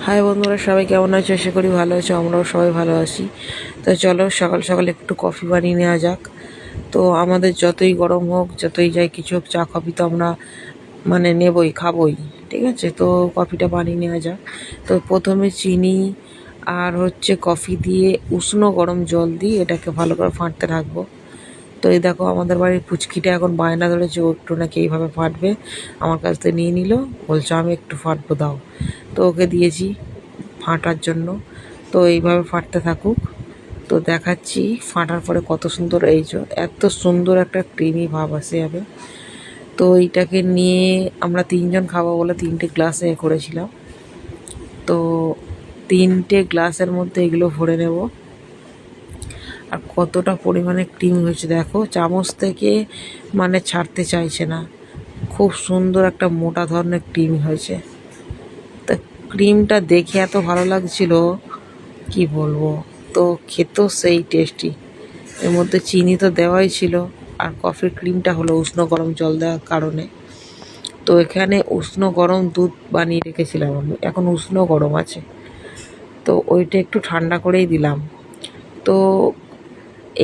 High বন্ধুরা, সবাই কেমন আছো? আশা করি ভালো আছো। আমরাও সবাই ভালো আছি। তো চলো সকাল সকাল একটু কফি বানিয়ে নেওয়া যাক। তো আমাদের যতই গরম হোক, যতই যাই কিছু হোক, চা কফি তো আমরা নেবই, খাবই। ঠিক আছে, তো কফিটা বানিয়ে নেওয়া যাক। তো প্রথমে চিনি আর কফি দিয়ে উষ্ণ গরম জল দিয়ে এটাকে ভালো করে ফাটতে রাখবো। তো এই দেখো, আমাদের বাড়ির পুচকিটা এখন বায়না ধরেছে, ও একটু নাকি এইভাবে ফাটবে। আমার কাছ থেকে নিয়ে নিল, বলছে আমি একটু ফাটবো, দাও। তো ওকে দিয়েছি ফাটার জন্য। তো এইভাবে ফাটতে থাকুক। তো দেখাচ্ছি ফাটার পরে কত সুন্দর, এই যে এত সুন্দর একটা ক্রিমি ভাব আসে যাবে। তো এইটাকে নিয়ে আমরা তিনজন খাবো বলে 3টে গ্লাসে করেছিলাম। তো 3টে গ্লাসের মধ্যে এগুলো ভরে নেব। আর কতটা পরিমাণে ক্রিম হয়েছে দেখো, চামচ থেকে ছাড়তে চাইছে না। খুব সুন্দর একটা মোটা ধরনের ক্রিম হয়েছে। তা ক্রিমটা দেখে এত ভালো লাগছিল, কি বলবো। তো খেতেও সেই টেস্টি। এর মধ্যে চিনি তো দেওয়াই ছিল, আর কফির ক্রিমটা হলো উষ্ণ গরম জল দেওয়ার কারণে। তো এখানে উষ্ণ গরম দুধ বানিয়ে রেখেছিলাম আমি, এখন উষ্ণ গরম আছে। তো ওইটা একটু ঠান্ডা করেই দিলাম। তো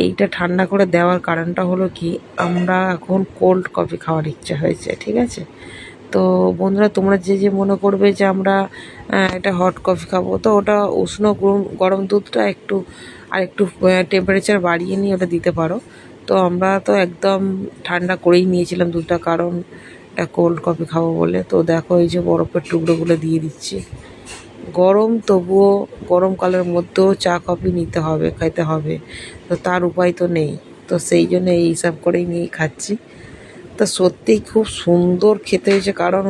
এইটা ঠান্ডা করে দেওয়ার কারণটা হলো কি, আমরা এখন কোল্ড কফি খাওয়ার ইচ্ছা হয়েছে। ঠিক আছে, তো বন্ধুরা, তোমরা যে যে মনে করবে যে আমরা এটা হট কফি খাবো, তো ওটা উষ্ণ গরম দুধটা একটু টেম্পারেচার বাড়িয়ে নিয়ে ওটা দিতে পারো। তো আমরা তো একদম ঠান্ডা করেই নিয়েছিলাম দুধটা, কারণ এটা কোল্ড কফি খাবো বলে। তো দেখো, এই যে বরফের টুকরোগুলো দিয়ে দিচ্ছি। গরম, তবুও গরমকালের মধ্যেও চা কফি নিতে হবে, খাইতে হবে। তো তার উপায় তো নেই। তো সেই জন্য এই হিসাব করেই নিয়েই খাচ্ছি। তা সত্যিই খুব সুন্দর খেতে হয়েছে, কারণ